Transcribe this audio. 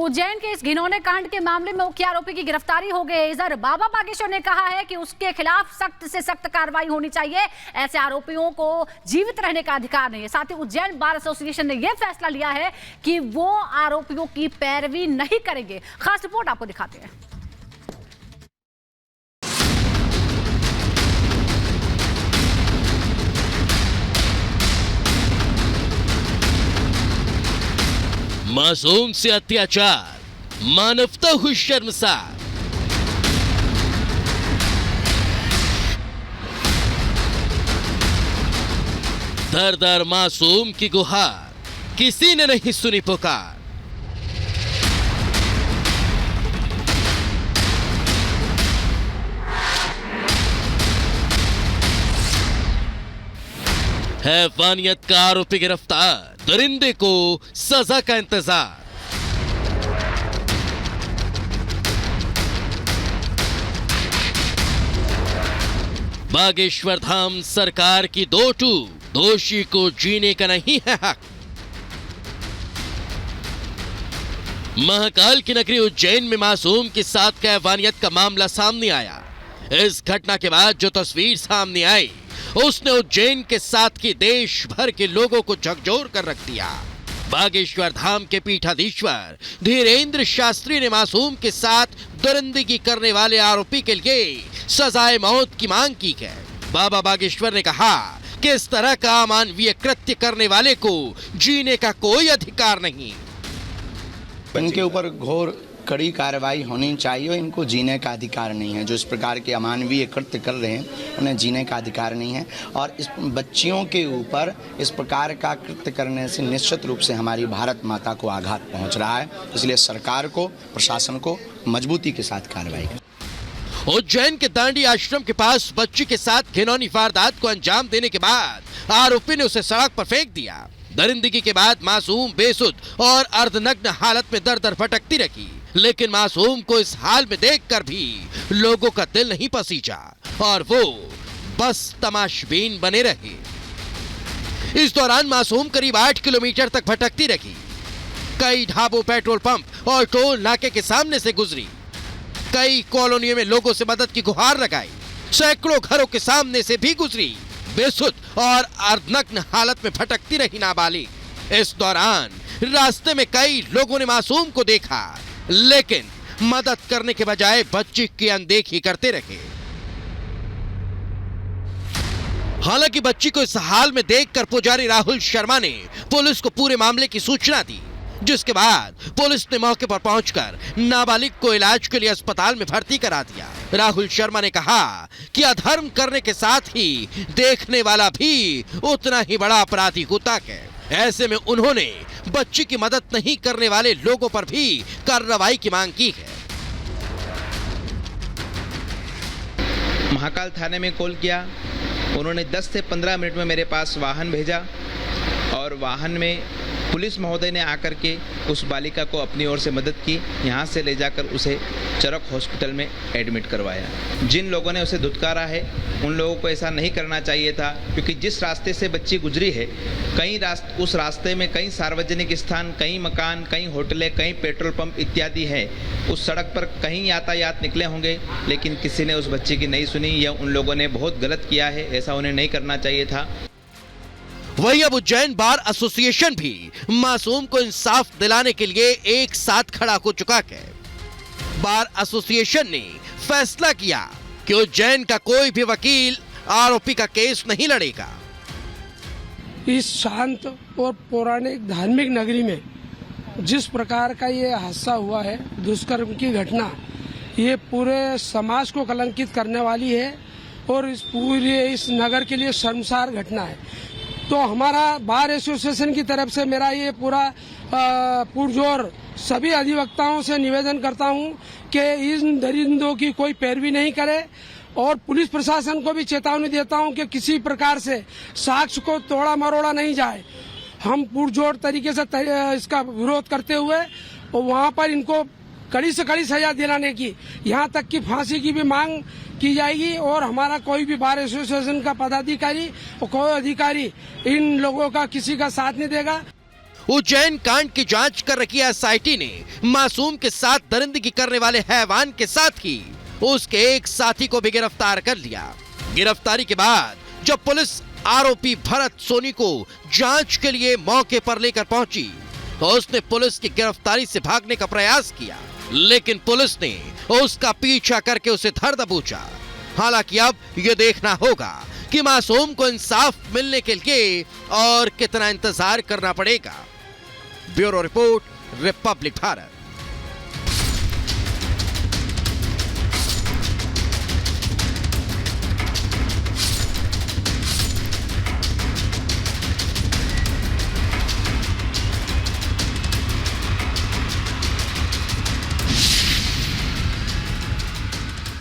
उज्जैन के इस घिनौने कांड के मामले में मुख्य आरोपी की गिरफ्तारी हो गई। इधर बाबा बागेश्वर ने कहा है कि उसके खिलाफ सख्त से सख्त कार्रवाई होनी चाहिए। ऐसे आरोपियों को जीवित रहने का अधिकार नहीं है। साथ ही उज्जैन बार एसोसिएशन ने यह फैसला लिया है कि वो आरोपियों की पैरवी नहीं करेंगे। खास रिपोर्ट आपको दिखाते हैं। मासूम से अत्याचार, मानवता हुई शर्मसार। दर दर मासूम की गुहार, किसी ने नहीं सुनी पुकार। हैवानियत का आरोपी गिरफ्तार, दरिंदे को सजा का इंतजार। बागेश्वर धाम सरकार की दो टूक, दोषी को जीने का नहीं है हक। महाकाल की नगरी उज्जैन में मासूम के साथ कैफानियत का मामला सामने आया। इस घटना के बाद जो तस्वीर सामने आई उसने उज्जैन के साथ ही देश भर के लोगों को झकझोर कर रख दिया। बागेश्वर धाम के पीठाधीश्वर धीरेन्द्र शास्त्री ने मासूम के साथ दरिंदगी करने वाले आरोपी के लिए सजाए मौत की मांग की है। बाबा बागेश्वर ने कहा कि इस तरह का अमानवीय कृत्य करने वाले को जीने का कोई अधिकार नहीं। इनके ऊपर घोर कड़ी कार्रवाई होनी चाहिए। इनको जीने का अधिकार नहीं है। जो इस प्रकार के अमानवीय कृत्य कर रहे हैं उन्हें जीने का अधिकार नहीं है। और इस बच्चियों के ऊपर इस प्रकार का कृत्य करने से निश्चित रूप से हमारी भारत माता को आघात पहुंच रहा है। इसलिए सरकार को, प्रशासन को मजबूती के साथ कार्रवाई करें। उज्जैन के दांडी आश्रम के पास बच्ची के साथ घिनौनी वारदात को अंजाम देने के बाद आरोपी ने उसे सड़क पर फेंक दिया। दरिंदगी के बाद मासूम बेसुध और अर्धनग्न हालत में दर दर भटकती रही, लेकिन मासूम को इस हाल में देखकर भी लोगों का दिल नहीं पसीजा और वो बस तमाशबीन बने रहे। इस दौरान मासूम करीब 8 किलोमीटर तक भटकती रही। कई ढाबों, पेट्रोल पंप और टोल नाके के सामने से गुजरी। कई कॉलोनियों में लोगों से मदद की गुहार लगाई। सैकड़ों घरों के सामने से भी गुजरी। बेसुध और अर्धनग्न हालत में भटकती रही नाबालिग। इस दौरान रास्ते में कई लोगों ने मासूम को देखा, लेकिन मदद करने के बजाय बच्ची की अनदेखी करते रहे। हालांकि बच्ची को इस हाल में देखकर पुजारी राहुल शर्मा ने पुलिस को पूरे मामले की सूचना दी, जिसके बाद पुलिस ने मौके पर पहुंचकर नाबालिग को इलाज के लिए अस्पताल में भर्ती करा दिया। राहुल शर्मा ने कहा कि अधर्म करने के साथ ही देखने वाला भी उतना ही बड़ा अपराधी होता है। ऐसे में उन्होंने बच्ची की मदद नहीं करने वाले लोगों पर भी कार्रवाई की मांग की है। महाकाल थाने में कॉल किया। उन्होंने 10 से 15 मिनट में मेरे पास वाहन भेजा और वाहन में पुलिस महोदय ने आकर के उस बालिका को अपनी ओर से मदद की। यहाँ से ले जाकर उसे चरक हॉस्पिटल में एडमिट करवाया। जिन लोगों ने उसे धुतकारा है उन लोगों को ऐसा नहीं करना चाहिए था, क्योंकि जिस रास्ते से बच्ची गुजरी है उस रास्ते में कई सार्वजनिक स्थान, कई मकान, कई होटलें, कई पेट्रोल पंप इत्यादि है। उस सड़क पर कहीं यातायात निकले होंगे, लेकिन किसी ने उस बच्ची की नहीं सुनी। यह उन लोगों ने बहुत गलत किया है। ऐसा उन्हें नहीं करना चाहिए था। वही अब उज्जैन बार एसोसिएशन भी मासूम को इंसाफ दिलाने के लिए एक साथ खड़ा हो चुका है। बार एसोसिएशन ने फैसला किया कि उज्जैन का कोई भी वकील आरोपी का केस नहीं लड़ेगा। इस शांत और पौराणिक धार्मिक नगरी में जिस प्रकार का ये हादसा हुआ है, दुष्कर्म की घटना, ये पूरे समाज को कलंकित करने वाली है और इस नगर के लिए शर्मसार घटना है। तो हमारा बार एसोसिएशन की तरफ से मेरा ये पूरा पुरजोर सभी अधिवक्ताओं से निवेदन करता हूँ कि इन दरिंदों की कोई पैरवी नहीं करे और पुलिस प्रशासन को भी चेतावनी देता हूँ कि किसी प्रकार से साक्ष्य को तोड़ा मरोड़ा नहीं जाए। हम पुरजोर तरीके से इसका विरोध करते हुए और वहाँ पर इनको कड़ी से कड़ी सजा दिलाने की, यहाँ तक कि फांसी की भी मांग की जाएगी। और हमारा कोई भी बार एसोसिएशन का पदाधिकारी और कोई अधिकारी इन लोगों का किसी का साथ नहीं देगा। उज्जैन कांड की जांच कर रही एसआईटी ने मासूम के साथ दरिंदगी करने वाले हैवान के साथ ही उसके एक साथी को भी गिरफ्तार कर लिया। गिरफ्तारी के बाद जब पुलिस आरोपी भरत सोनी को जांच के लिए मौके पर लेकर पहुंची तो उसने पुलिस की गिरफ्तारी से भागने का प्रयास किया, लेकिन पुलिस ने उसका पीछा करके उसे धर दबोचा। हालांकि अब यह देखना होगा कि मासूम को इंसाफ मिलने के लिए और कितना इंतजार करना पड़ेगा। Bureau report, Republic Bharat.